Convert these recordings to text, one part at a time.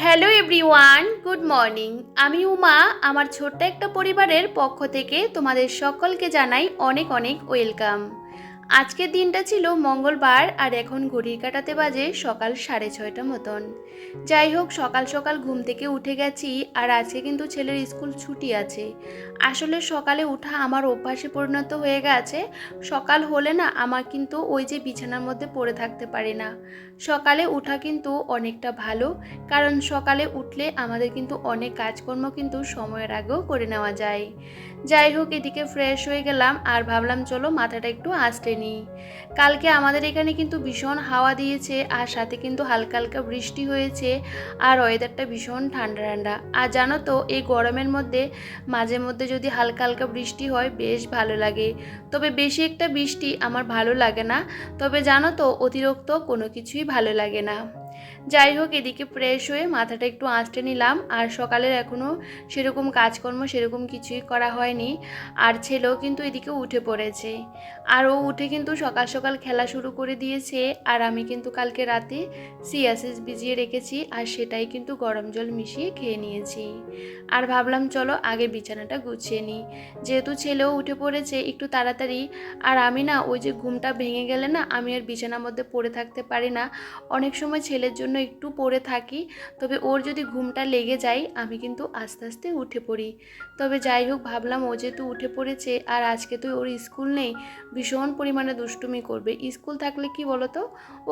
Hello everyone, good morning. আমি উমা। আমার ছোট্ট একটা পরিবারের পক্ষ থেকে তোমাদের সকলকে জানাই অনেক অনেক ওয়েলকাম। আজকের দিনটা ছিল মঙ্গলবার, আর এখন ঘড়ির কাঁটাতে বাজে সকাল 6:30 মতন। যাই হোক, সকাল সকাল ঘুম থেকে উঠে গেছি, আর আজকে কিন্তু ছেলের স্কুল ছুটি আছে। আসলে সকালে ওঠা আমার অভ্যাসে পরিণত হয়ে গেছে। সকাল হলে না আমার কিন্তু ওই যে বিছানার মধ্যে পড়ে থাকতে পারি না। সকালে ওঠা কিন্তু অনেকটা ভালো, কারণ সকালে উঠলে আমাদের কিন্তু অনেক কাজকর্ম কিন্তু সময়ের আগেও করে নেওয়া যায়। যাই হোক, এদিকে ফ্রেশ হয়ে গেলাম আর ভাবলাম চলো মাথাটা একটু আঁচড়ে নিই। কালকে আমাদের এখানে কিন্তু ভীষণ হাওয়া দিয়েছে, আর সাথে কিন্তু হালকা হালকা বৃষ্টি হয়েছে, আর ওয়েদারটা ভীষণ ঠান্ডা ঠান্ডা। আর জানো তো, এই গরমের মধ্যে মাঝে মধ্যে যদি হালকা হালকা বৃষ্টি হয় বেশ ভালো লাগে। তবে বেশি একটা বৃষ্টি আমার ভালো লাগে না। তবে জানো তো, অতিরিক্ত কোনো কিছুই ভালো লাগে না। যাই হোক, এদিকে ফ্রেশ হয়ে মাথাটা একটু আঁচড়ে নিলাম, আর সকালের এখনও সেরকম কাজকর্ম সেরকম কিছুই করা হয়নি। আর ছেলেও কিন্তু এদিকে উঠে পড়েছে, আর ও উঠে কিন্তু সকাল সকাল খেলা শুরু করে দিয়েছে। আর আমি কিন্তু কালকে রাতে সিয়াসিস ভিজিয়ে রেখেছি, আর সেটাই কিন্তু গরম জল মিশিয়ে খেয়ে নিয়েছি। আর ভাবলাম চলো আগে বিছানাটা গুছিয়ে নিই, যেহেতু ছেলেও উঠে পড়েছে একটু তাড়াতাড়ি। আর আমি না, ওই যে ঘুমটা ভেঙে গেলে না আমি আর বিছানার মধ্যে পড়ে থাকতে পারি না। অনেক সময় ছেলের জন্য একটু পড়ে থাকি, তবে ওর যদি ঘুমটা লেগে যায় আমি কিন্তু আস্তে আস্তে উঠে পড়ি। তবে যাই হোক, ভাবলাম ও যেহেতু উঠে পড়েছে আর আজকে তো ওর স্কুল নেই, ভীষণ পরিমাণে দুষ্টুমি করবে। স্কুল থাকলে কি বলতো,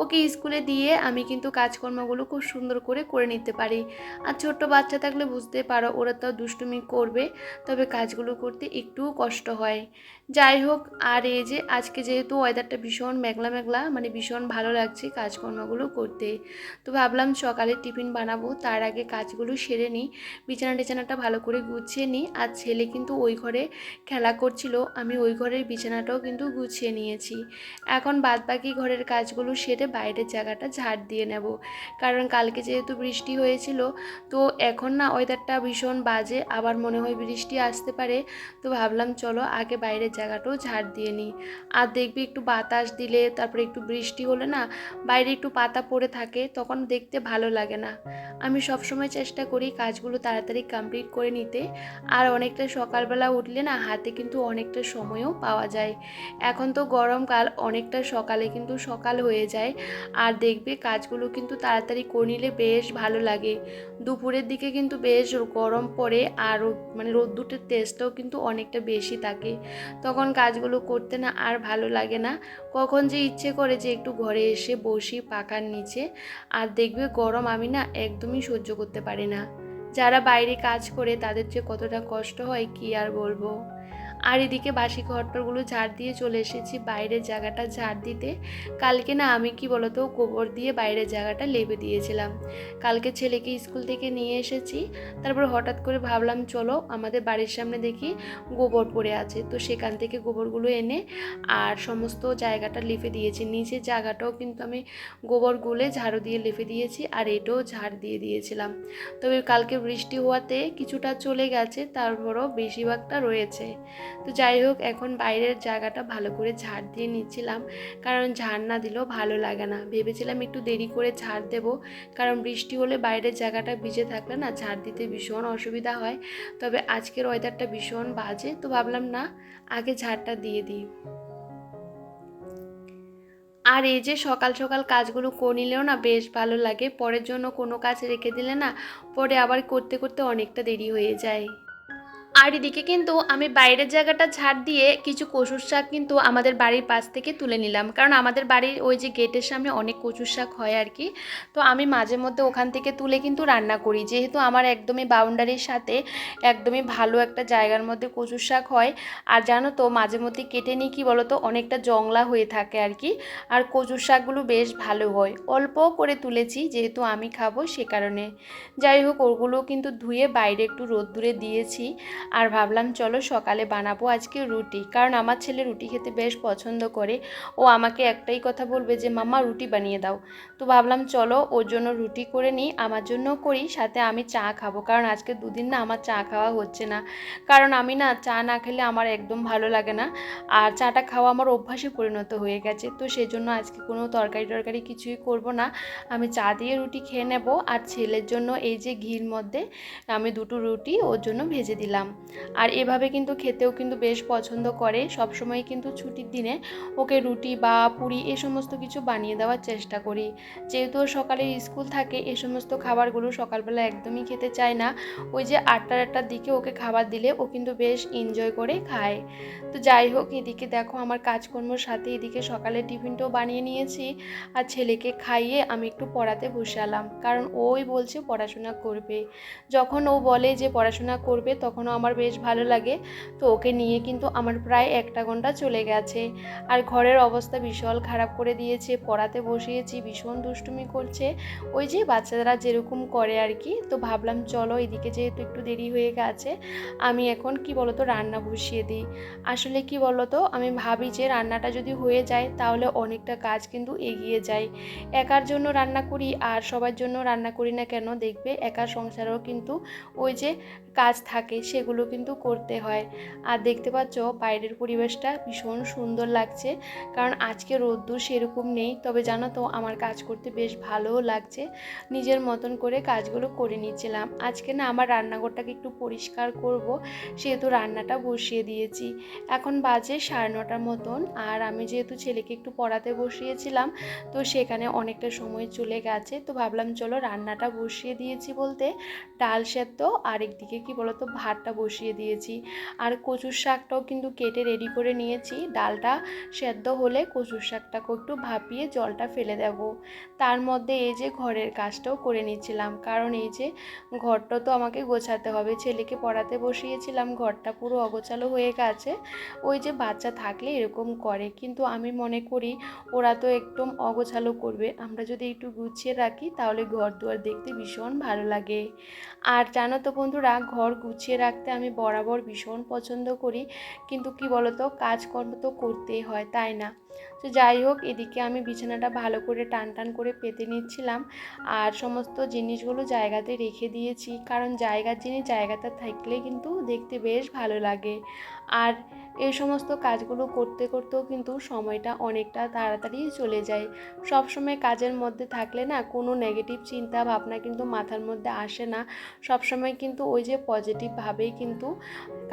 ওকে স্কুলে দিয়ে আমি কিন্তু কাজকর্মগুলো খুব সুন্দর করে করে নিতে পারি। আর ছোট্ট বাচ্চা থাকলে বুঝতে পারো, ওরা তো দুষ্টুমি করবে, তবে কাজগুলো করতে একটু কষ্ট হয়। যাই হোক, আর এই যে আজকে যেহেতু ওয়েদারটা ভীষণ মেঘলা মেঘলা, মানে ভীষণ ভালো লাগছে কাজকর্মগুলো করতে। তো ভাবলাম সকালে টিফিন বানাবো, তার আগে কাজগুলো সেরে নিই, বিছানা টিছানাটা ভালো করে গুছিয়ে নিই। আর ছেলে কিন্তু ওই ঘরে খেলা করছিল, আমি ওই ঘরের বিছানাটাও কিন্তু গুছিয়ে নিয়েছি। এখন বাদবাকি ঘরের কাজগুলো সেরে বাইরের জায়গাটা ঝাড় দিয়ে নেব, কারণ কালকে যেহেতু বৃষ্টি হয়েছিল, তো এখন না ওয়েদারটা ভীষণ বাজে, আবার মনে হয় বৃষ্টি আসতে পারে। তো ভাবলাম চলো আগে বাইরের জায়গাটাও ঝাড় দিয়ে নিই। আর দেখবি একটু বাতাস দিলে, তারপরে একটু বৃষ্টি হলে না বাইরে একটু পাতা পড়ে থাকে, তখন দেখতে ভালো লাগে না। আমি সবসময় চেষ্টা করি কাজগুলো তাড়াতাড়ি কমপ্লিট করে নিতে। আর অনেকটা সকালবেলা উঠলে না হাতে কিন্তু অনেকটা সময়ও পাওয়া যায়। এখন তো গরমকাল, অনেকটা সকালে কিন্তু সকাল হয়ে যায়। আর দেখবে কাজগুলো কিন্তু তাড়াতাড়ি করে নিলে বেশ ভালো লাগে। দুপুরের দিকে কিন্তু বেশ গরম পড়ে, আর মানে রোদ্দুরের তেজটাও কিন্তু অনেকটা বেশি থাকে, তখন কাজগুলো করতে না আর ভালো লাগে না। কখন যে ইচ্ছে করে যে একটু ঘরে এসে বসি পাখার নিচে। আর দেখবে গরম আমি না একদমই সহ্য করতে পারি না। যারা বাইরে কাজ করে তাদের যে কতটা কষ্ট হয় কি আর বলবো। আর এদিকে বাসি ঘরটরগুলো ঝাড় দিয়ে চলে এসেছি বাইরের জায়গাটা ঝাড় দিতে। কালকে না আমি কি বলতো, গোবর দিয়ে বাইরের জায়গাটা লেপে দিয়েছিলাম। কালকে ছেলেকে স্কুল থেকে নিয়ে এসেছি, তারপর হঠাৎ করে ভাবলাম চলো আমাদের বাড়ির সামনে দেখি গোবর পড়ে আছে, তো সেখান থেকে গোবরগুলো এনে আর সমস্ত জায়গাটা লেপে দিয়েছি। নিচের জায়গাটাও কিন্তু আমি গোবর গুলে ঝাড়ু দিয়ে লেপে দিয়েছি, আর এটাও ঝাড় দিয়ে দিয়েছিলাম। তবে কালকে বৃষ্টি হওয়াতে কিছুটা চলে গেছে, তারপরও বেশিরভাগটা রয়েছে। তো যাই হোক, এখন বাইরের জায়গাটা ভালো করে ঝাড় দিয়ে নিচ্ছিলাম, কারণ ঝাড় না দিলেও ভালো লাগে না। ভেবেছিলাম একটু দেরি করে ঝাড় দেবো, কারণ বৃষ্টি হলে বাইরের জায়গাটা ভিজে থাকলে না ঝাড় দিতে ভীষণ অসুবিধা হয়। তবে আজকের ওয়েদারটা ভীষণ বাজে, তো ভাবলাম না আগে ঝাড়টা দিয়ে দিই। আর এই যে সকাল সকাল কাজগুলো করে নিলেও না বেশ ভালো লাগে, পরের জন্য কোনো কাজ রেখে দিলে না পরে আবার করতে করতে অনেকটা দেরি হয়ে যায়। আর এদিকে কিন্তু আমি বাইরের জায়গাটা ঝাড় দিয়ে কিছু কচুর শাক কিন্তু আমাদের বাড়ির পাশ থেকে তুলে নিলাম, কারণ আমাদের বাড়ির ওই যে গেটের সামনে অনেক কচুর শাক হয় আর কি। তো আমি মাঝে মধ্যে ওখান থেকে তুলে কিন্তু রান্না করি, যেহেতু আমার একদমই বাউন্ডারির সাথে একদমই ভালো একটা জায়গার মধ্যে কচুর শাক হয়। আর জানো তো, মাঝে মধ্যে কেটে নিই কি বলো তো, অনেকটা জংলা হয়ে থাকে আর কি। আর কচুর শাকগুলো বেশ ভালো হয়, অল্প করে তুলেছি যেহেতু আমি খাবো সে কারণে। যাই হোক, ওগুলো কিন্তু ধুয়ে বাইরে একটু রোদ্দুরে দিয়েছি। আর ভাবলাম চলো সকালে বানাবো আজকে রুটি, কারণ আমার ছেলে রুটি খেতে বেশ পছন্দ করে। ও আমাকে একটাই কথা বলবে যে মাম্মা রুটি বানিয়ে দাও। তো ভাবলাম চলো ওর জন্য রুটি করে নিই, আমার জন্যও করি, সাথে আমি চা খাবো, কারণ আজকে দুদিন না আমার চা খাওয়া হচ্ছে না। কারণ আমি না চা না খেলে আমার একদম ভালো লাগে না, আর চাটা খাওয়া আমার অভ্যাসে পরিণত হয়ে গেছে। তো সেজন্য আজকে কোনো তরকারি টরকারি কিছুই করব না, আমি চা দিয়ে রুটি খেয়ে নেব। আর ছেলের জন্য এই যে ঘির মধ্যে আমি দুটো রুটি ওর জন্য ভেজে দিলাম। আর এভাবে কিন্তু খেতেও কিন্তু বেশ পছন্দ করে, সবসময় কিন্তু ছুটির দিনে ওকে রুটি বা পুরি এ সমস্ত কিছু বানিয়ে দেওয়ার চেষ্টা করি। যেহেতু সকালে স্কুল থাকে, এ সমস্ত খাবারগুলো সকালবেলা একদমই খেতে চায় না। ওই যে 8টার দিকে ওকে খাবার দিলে ও কিন্তু বেশ এনজয় করে খায়। তো যাই হোক, এদিকে দেখো আমার কাজকর্মের সাথে এদিকে সকালে টিফিনটাও বানিয়ে নিয়েছি। আর ছেলেকে খাইয়ে আমি একটু পড়াতে বসালাম, কারণ ওই বলছে পড়াশোনা করবে। যখন ও বলে যে পড়াশোনা করবে তখনও আমার বেশ ভালো লাগে। তো ওকে নিয়ে কিন্তু আমার প্রায় 1 ঘন্টা চলে গেছে। আর ঘরের অবস্থা ভীষণ খারাপ করে দিয়েছে, পড়াতে বসিয়েছি ভীষণ দুষ্টুমি করছে, ওই যে বাচ্চারা যেরকম করে আর কি। তো ভাবলাম চলো এদিকে যেহেতু একটু দেরি হয়ে গেছে, আমি এখন কি বলতো রান্না বসিয়ে দিই। আসলে কি বলতো, আমি ভাবি যে রান্নাটা যদি হয়ে যায় তাহলে অনেকটা কাজ কিন্তু এগিয়ে যায়। একার জন্য রান্না করি আর সবার জন্য রান্না করি না কেন, দেখবে একার সংসারেও কিন্তু ওই যে কাজ থাকে সেগুলো কিন্তু করতে হয়। আর দেখতে পাচ্ছ বাইরের পরিবেশটা ভীষণ সুন্দর লাগছে, কারণ আজকে রোদ্দুর সেরকম নেই। তবে জানো তো আমার কাজ করতে বেশ ভালোও লাগছে, নিজের মতন করে কাজগুলো করে নিচ্ছিলাম। আজকে না আমার রান্নাঘরটাকে একটু পরিষ্কার করব, সেহেতু রান্নাটা বসিয়ে দিয়েছি। এখন বাজে 9:30 মতন। আর আমি যেহেতু ছেলেকে একটু পড়াতে বসিয়েছিলাম, তো সেখানে অনেকটা সময় চলে গেছে। তো ভাবলাম চলো রান্নাটা বসিয়ে দিয়েছি বলতে ডাল সেদ্ধ, আর একদিকে কি বলতো ভাতটা বসিয়ে দিয়েছি। আর কচুর শাকটাও কিন্তু কেটে রেডি করে নিয়েছি। ডালটা সেদ্ধ হলে কচুর শাকটাকেও একটু ভাপিয়ে জলটা ফেলে দেব। তার মধ্যে এই যে ঘরের কাজটাও করে নিচ্ছিলাম, কারণ এই যে ঘরটা তো আমাকে গোছাতে হবে। ছেলেকে পড়াতে বসিয়েছিলাম, ঘরটা পুরো অগোছালো হয়ে গেছে। ওই যে বাচ্চা থাকলে এরকম করে, কিন্তু আমি মনে করি ওরা তো একদম অগোছালো করবে, আমরা যদি একটু গুছিয়ে রাখি তাহলে ঘর দুয়ার দেখতে ভীষণ ভালো লাগে। আর জানো তো বন্ধুরা, ঘর গুছিয়ে রাখতে আমি বরাবর ভীষণ পছন্দ করি, কিন্তু কি বলতো কাজকর্ম তো করতেই হয়, তাই না? তো যাই হোক, এদিকে আমি বিছানাটা ভালো করে টান টান করে পেতে নিচ্ছিলাম, আর সমস্ত জিনিসগুলো জায়গাতে রেখে দিয়েছি, কারণ জায়গার জিনিস জায়গাতে থাকলে কিন্তু দেখতে বেশ ভালো লাগে। আর এই সমস্ত কাজগুলো করতে করতেও কিন্তু সময়টা অনেকটা তাড়াতাড়ি চলে যায়। সব সময় কাজের মধ্যে থাকলে না কোনো নেগেটিভ চিন্তা ভাবনা কিন্তু মাথার মধ্যে আসে না। সব সময় কিন্তু ওই যে পজিটিভভাবেই কিন্তু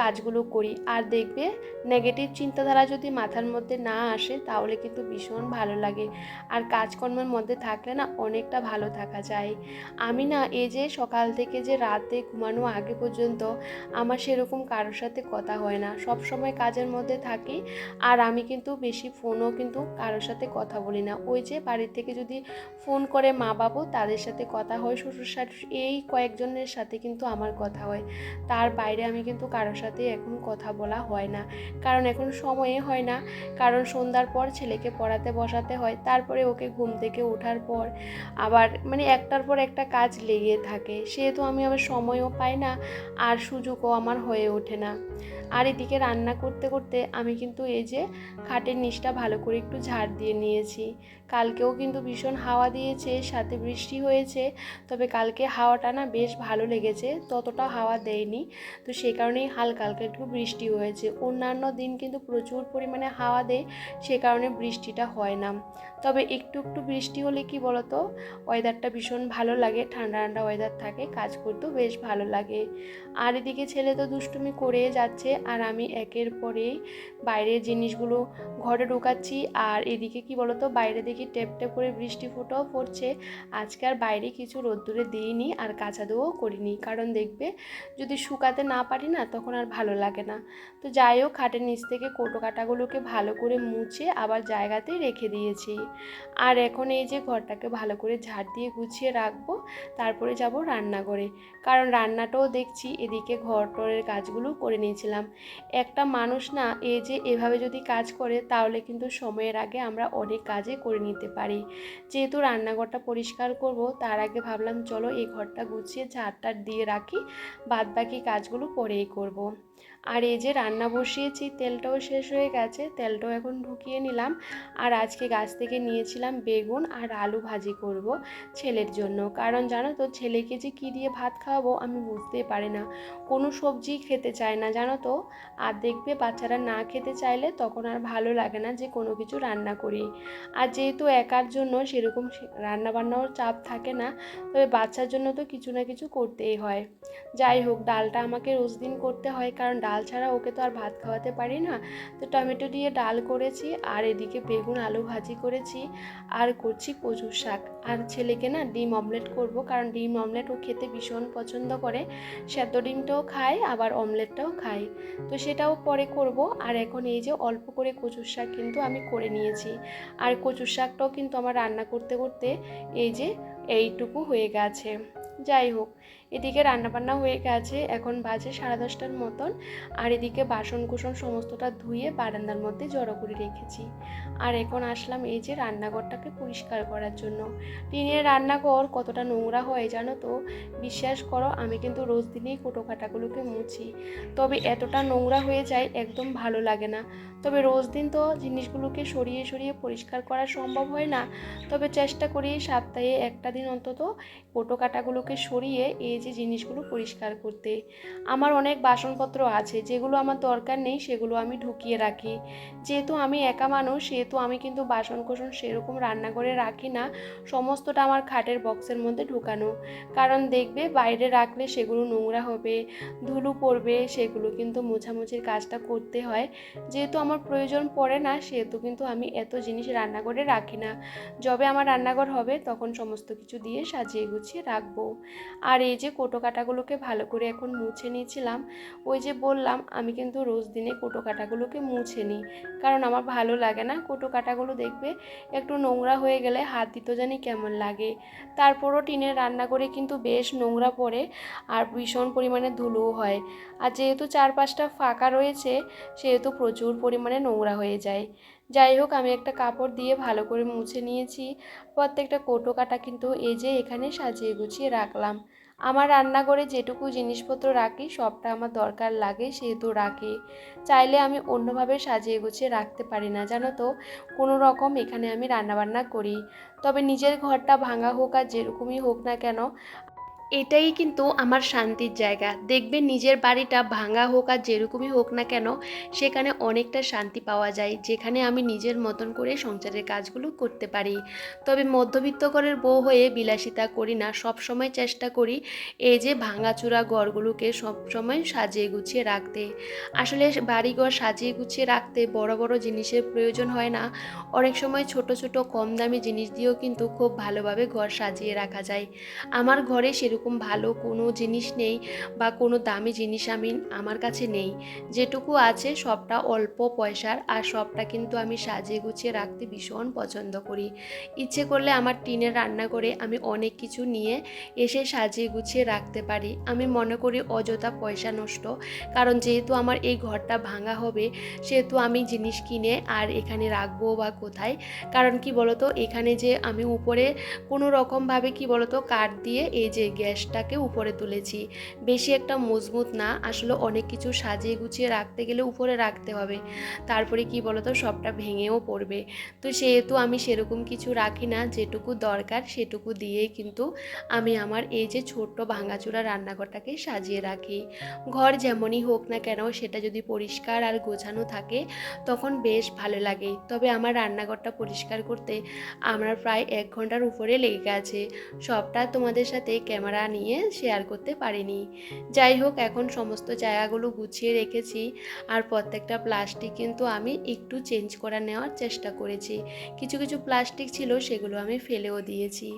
কাজগুলো করি। আর দেখবে নেগেটিভ চিন্তাধারা যদি মাথার মধ্যে না আসে তাহলে কিন্তু ভীষণ ভালো লাগে। আর কাজকর্মের মধ্যে থাকলে না অনেকটা ভালো থাকা যায়। আমি না এই যে সকাল থেকে যে রাতে ঘুমানো আগে পর্যন্ত আমার সেরকম কারোর সাথে কথা হয় না, সব সময় কাজের মধ্যে থাকি। আর আমি কিন্তু বেশি ফোনও কিন্তু কারোর সাথে কথা বলি না। ওই যে বাড়ির থেকে যদি ফোন করে মা বাবু, তাদের সাথে কথা হয়, শ্বশুর শাশুড়ি এই কয়েকজনের সাথে কিন্তু আমার কথা হয়। তার বাইরে আমি কিন্তু কারোর সাথে এখন কথা বলা হয় না, কারণ এখন সময়ে হয় না। কারণ সন্ধ্যার পর ছেলেকে পড়াতে বসাতে হয়, তারপরে ওকে ঘুম থেকে ওঠার পর আবার মানে একটার পর একটা কাজ লেগে থাকে, সেহেতু আমি আবার সময়ও পাই না, আর সুযোগও আমার হয়ে ওঠে না। আর এদিকে রান্না করতে করতে আমি কিন্তু এই যে খাটের নিচটা ভালো করে একটু ঝাড় দিয়ে নিয়েছি। কালকেও কিন্তু ভীষণ হাওয়া দিয়েছে, সাথে বৃষ্টি হয়েছে। তবে কালকে হাওয়াটা না বেশ ভালো লেগেছে, ততটা হাওয়া দেয়নি। তো সেই কারণেই হালকা হালকা একটু বৃষ্টি হয়েছে। অন্যান্য দিন কিন্তু প্রচুর পরিমাণে হাওয়া দেয়, সে কারণে বৃষ্টিটা হয় না। তবে একটু একটু বৃষ্টি হলে কি বলতো, ওয়েদারটা ভীষণ ভালো লাগে, ঠান্ডা ঠান্ডা ওয়েদার থাকে, কাজ করতেও বেশ ভালো লাগে। আর এদিকে ছেলে তো দুষ্টুমি করে যাচ্ছে, আর আমি একের পরেই বাইরের জিনিসগুলো ঘরে ঢোকাচ্ছি। আর এদিকে কি বলতো বাইরে দেখি টেপ টেপ করে বৃষ্টি ফোঁটাও পড়ছে। আজকে আর বাইরে কিছু রোদ্দুরে দিইনি, আর কাঁচা ধোয়াও করিনি, কারণ দেখবে যদি শুকাতে না পারি না তখন আর ভালো লাগে না। তো যাই হোক, খাটের নিচ থেকে কৌটো কাটাগুলোকে ভালো করে মুছে আবার জায়গাতেই রেখে দিয়েছি। আর এখন এই যে ঘরটাকে ভালো করে ঝাড় দিয়ে গুছিয়ে রাখবো, তারপরে যাব রান্নাঘরে। কারণ রান্নাটাও দেখছি, এদিকে ঘর টরের কাজগুলো করে নিয়েছিলাম। একটা মানুষ না এই যে এভাবে যদি কাজ করে তাহলে কিন্তু সময়ের আগে আমরা অনেক কাজে করে নিতে পারি। যেহেতু রান্নাঘরটা পরিষ্কার করব, তার আগে ভাবলাম চলো এই ঘরটা গুছিয়ে ঝাড়টা দিয়ে রাখি, বাদ বাকি কাজগুলো পরেই করব। আর এই যে রান্না বসিয়েছি, তেলটাও শেষ হয়ে গেছে, তেলটাও এখন ঢুকিয়ে নিলাম। আর আজকে গাছ থেকে নিয়েছিলাম বেগুন আর আলু ভাজি করব ছেলের জন্য। কারণ জানো তো, ছেলেকে যে কী দিয়ে ভাত খাওয়াবো আমি বুঝতেই পারি না, কোনো সবজি খেতে চায় না জানো তো। আর দেখবে বাচ্চারা না খেতে চাইলে তখন আর ভালো লাগে না যে কোনো কিছু রান্না করি। আর যেহেতু একার জন্য সেরকম রান্নাবান্নাও চাপ থাকে না, তবে বাচ্চার জন্য তো কিছু না কিছু করতেই হয়। যাই হোক, ডালটা আমাকে রোজ দিন করতে হয়, কারণ ডাল ছাড়া ওকে তো আর ভাত খাওয়াতে পারি না। তো টমেটো দিয়ে ডাল করেছি, আর এদিকে বেগুন আলু ভাজি করেছি, আর করছি কচুর শাক। আর ছেলেকে না ডিম অমলেট করব, কারণ ডিম অমলেট ও খেতে ভীষণ পছন্দ করে। সেদ্ধ ডিমটাও খায় আবার অমলেটটাও খায়, তো সেটাও পরে করব। আর এখন এই যে অল্প করে কচুর শাক কিন্তু আমি করে নিয়েছি। আর কচুর শাকটাও কিন্তু আমার রান্না করতে করতে এই যে এইটুকু হয়ে গেছে। যাই হোক, এদিকে রান্নাবান্না হয়ে গেছে, এখন বাজে 10:30টার মতন। আর এদিকে বাসন কুসন সমস্তটা ধুয়ে বারান্দার মধ্যে জড়ো করে রেখেছি। আর এখন আসলাম এই যে রান্নাঘরটাকে পরিষ্কার করার জন্য। টিনের রান্নাঘর কতটা নোংরা হয় জানো তো। বিশ্বাস করো, আমি কিন্তু রোজ দিনেই কোটো কাটাগুলোকে মুছি, তবে এতটা নোংরা হয়ে যায় একদম ভালো লাগে না। তবে রোজ দিন তো জিনিসগুলোকে সরিয়ে সরিয়ে পরিষ্কার করা সম্ভব হয় না, তবে চেষ্টা করি সপ্তাহে একটা দিন অন্তত কোটো কাটাগুলোকে সরিয়ে এই যে জিনিসগুলো পরিষ্কার করতে। আমার অনেক বাসনপত্র আছে, যেগুলো আমার দরকার নেই সেগুলো আমি ঢুকিয়ে রাখি। যেহেতু আমি একা মানুষ, সেহেতু আমি কিন্তু বাসন কোসন সেরকম রান্নাঘরে রাখি না, সমস্তটা আমার খাটের বক্সের মধ্যে ঢুকানো। কারণ দেখবে বাইরে রাখলে সেগুলো নোংরা হবে, ধুলো পড়বে, সেগুলো কিন্তু মোছামুছির কাজটা করতে হয়। যেহেতু আমার প্রয়োজন পড়ে না, সেহেতু কিন্তু আমি এত জিনিস রান্নাঘরে রাখি না। যবে আমার রান্নাঘর হবে তখন সমস্ত কিছু দিয়ে সাজিয়ে গুছিয়ে রাখবো। আর এই যে কোটো কাটাগুলোকে ভালো করে এখন মুছে নিয়েছিলাম। ওই যে বললাম, আমি কিন্তু রোজ দিনে কোটো কাটাগুলোকে মুছে নিই, কারণ আমার ভালো লাগে না কোটো কাটাগুলো দেখবে একটু নোংরা হয়ে গেলে হাত দিতে জানি কেমন লাগে। তারপরও টিনের রান্না করে কিন্তু বেশ নোংরা পড়ে, আর ভীষণ পরিমাণে ধুলোও হয়। আর যেহেতু চারপাশটা ফাঁকা রয়েছে, সেহেতু প্রচুর পরিমাণে নোংরা হয়ে যায়। যাই হোক, আমি একটা কাপড় দিয়ে ভালো করে মুছে নিয়েছি। প্রত্যেকটা কোটো কাটা কিন্তু এই যে এখানে সাজিয়ে গুছিয়ে রাখলাম। আমার রান্নাঘরে যেটুকু জিনিসপত্র রাখি সবটা আমার দরকার লাগে, সেহেতু রাখি। চাইলে আমি অন্যভাবে সাজিয়ে গুছিয়ে রাখতে পারি না জানো তো। কোনো রকম এখানে আমি রান্নাবান্না করি। তবে নিজের ঘরটা ভাঙা হোক আর যেরকমই হোক না কেন, এটাই কিন্তু আমার শান্তির জায়গা। দেখবে নিজের বাড়িটা ভাঙা হোক আর যেরকমই হোক না কেন, সেখানে অনেকটা শান্তি পাওয়া যায়, যেখানে আমি নিজের মতন করে সংসারের কাজগুলো করতে পারি। তবে মধ্যবিত্ত ঘরের বউ হয়ে বিলাসিতা করি না, সব সময় চেষ্টা করি এই যে ভাঙাচোরা ঘরগুলোকে সব সময় সাজিয়ে গুছিয়ে রাখতে। আসলে বাড়িঘর সাজিয়ে গুছিয়ে রাখতে বড় বড় জিনিসের প্রয়োজন হয় না, অনেক সময় ছোট ছোট কম দামি জিনিস দিয়েও কিন্তু খুব ভালোভাবে ঘর সাজিয়ে রাখা যায়। আমার ঘরে সেরকম ভালো কোনো জিনিস নেই, বা কোনো দামি জিনিস আমার কাছে নেই। যেটুকু আছে সবটা অল্প পয়সার, আর সবটা কিন্তু আমি সাজিয়ে গুছিয়ে রাখতে ভীষণ পছন্দ করি। ইচ্ছে করলে আমার টিনের রান্নাঘরে আমি অনেক কিছু নিয়ে এসে সাজিয়ে গুছিয়ে রাখতে পারি। আমি মনে করি অযথা পয়সা নষ্ট, কারণ যেহেতু আমার এই ঘরটা ভাঙা হবে, সেহেতু আমি জিনিস কিনে আর এখানে রাখবো বা কোথায়। কারণ কি বলতো, এখানে যে আমি উপরে কোনো রকমভাবে কি বলতো কাঠ দিয়ে এই যে গ্যাসটাকে উপরে তুলেছি, বেশি একটা মজবুত না। আসলে অনেক কিছু সাজিয়ে গুছিয়ে রাখতে গেলে উপরে রাখতে হবে, তারপরে কি বলতো সবটা ভেঙেও পড়বে। তো সেহেতু আমি সেরকম কিছু রাখি না, যেটুকু দরকার সেটুকু দিয়েই কিন্তু আমি আমার এই যে ছোট্ট ভাঙাচোরা রান্নাঘরটাকে সাজিয়ে রাখি। ঘর যেমনই হোক না কেন, সেটা যদি পরিষ্কার আর গোছানো থাকে তখন বেশ ভালো লাগে। তবে আমার রান্নাঘরটা পরিষ্কার করতে আমার প্রায় 1 ঘন্টার উপরে লেগে গেছে। সবটা তোমাদের সাথে ক্যামেরা নিয়ে শেয়ার করতে পারিনি। যাই হোক, এখন সমস্ত জায়গাগুলো গুছিয়ে রেখেছি, আর প্রত্যেকটা প্লাস্টিক কিন্তু আমি একটু চেঞ্জ করে নেওয়ার চেষ্টা করেছি। কিছু কিছু প্লাস্টিক ছিল সেগুলো আমি ফেলেও দিয়েছি।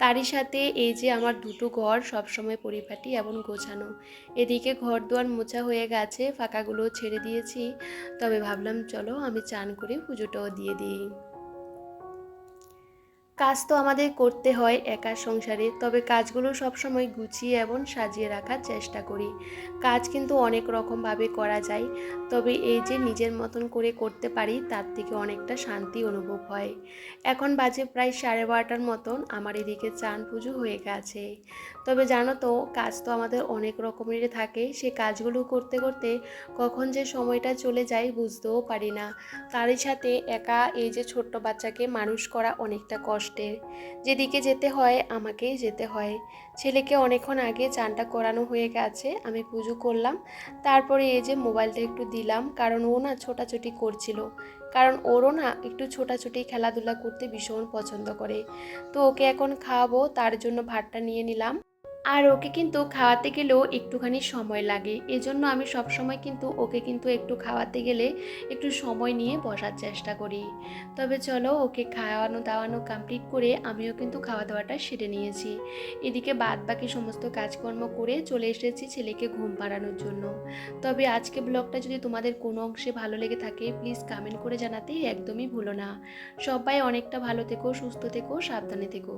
তারই সাথে এই যে আমার দুটো ঘর সবসময় পরিপাটি এবং গোছানো। এদিকে ঘর দুয়ার মোছা হয়ে গেছে, ফাঁকাগুলো ছেড়ে দিয়েছি। তবে ভাবলাম চলো আমি চান করে পুজোটাও দিয়ে দিই। কাজ তো আমাদের করতে হয় একা সংসারে, তবে কাজগুলো সবসময় গুছিয়ে এবং সাজিয়ে রাখার চেষ্টা করি। কাজ কিন্তু অনেক রকমভাবে করা যায়, তবে এই যে নিজের মতন করে করতে পারি তার থেকে অনেকটা শান্তি অনুভব হয়। এখন বাজে প্রায় 12:30টার মতন, আমার এদিকে চান পুজো হয়ে গেছে। তবে জানো তো, কাজ তো আমাদের অনেক রকমেরই থাকে, সে কাজগুলো করতে করতে কখন যে সময়টা চলে যায় বুঝতেও পারি না। তারই সাথে একা এই যে ছোট্ট বাচ্চাকে মানুষ করা অনেকটা কষ্টের। যেদিকে যেতে হয় আমাকেই যেতে হয়। ছেলেকে অনেকক্ষণ আগে চানটা করানো হয়ে গেছে, আমি পুজো করলাম। তারপরে এই যে মোবাইলটা একটু দিলাম, কারণ ও না ছোটাছুটি করছিল। কারণ ওরও না একটু ছোটাছুটি খেলাধুলা করতে ভীষণ পছন্দ করে। তো ওকে এখন খাওয়াবো, তার জন্য ভাতটা নিয়ে নিলাম। আর ওকে কিন্তু খাওয়াতে গেলেও একটুখানি সময় লাগে, এজন্য আমি সবসময় কিন্তু ওকে কিন্তু একটু খাওয়াতে গেলে একটু সময় নিয়ে বসার চেষ্টা করি। তবে চলো, ওকে খাওয়ানো দাওয়ানো কমপ্লিট করে আমিও কিন্তু খাওয়া দাওয়াটা সেরে নিয়েছি। এদিকে বাদ বাকি সমস্ত কাজকর্ম করে চলে এসেছি ছেলেকে ঘুম পাড়ানোর জন্য। তবে আজকে ব্লগটা যদি তোমাদের কোনো অংশে ভালো লেগে থাকে প্লিজ কমেন্ট করে জানাতে একদমই ভুলো না। সবাই অনেকটা ভালো থেকো, সুস্থ থেকো, সাবধানে থেকো।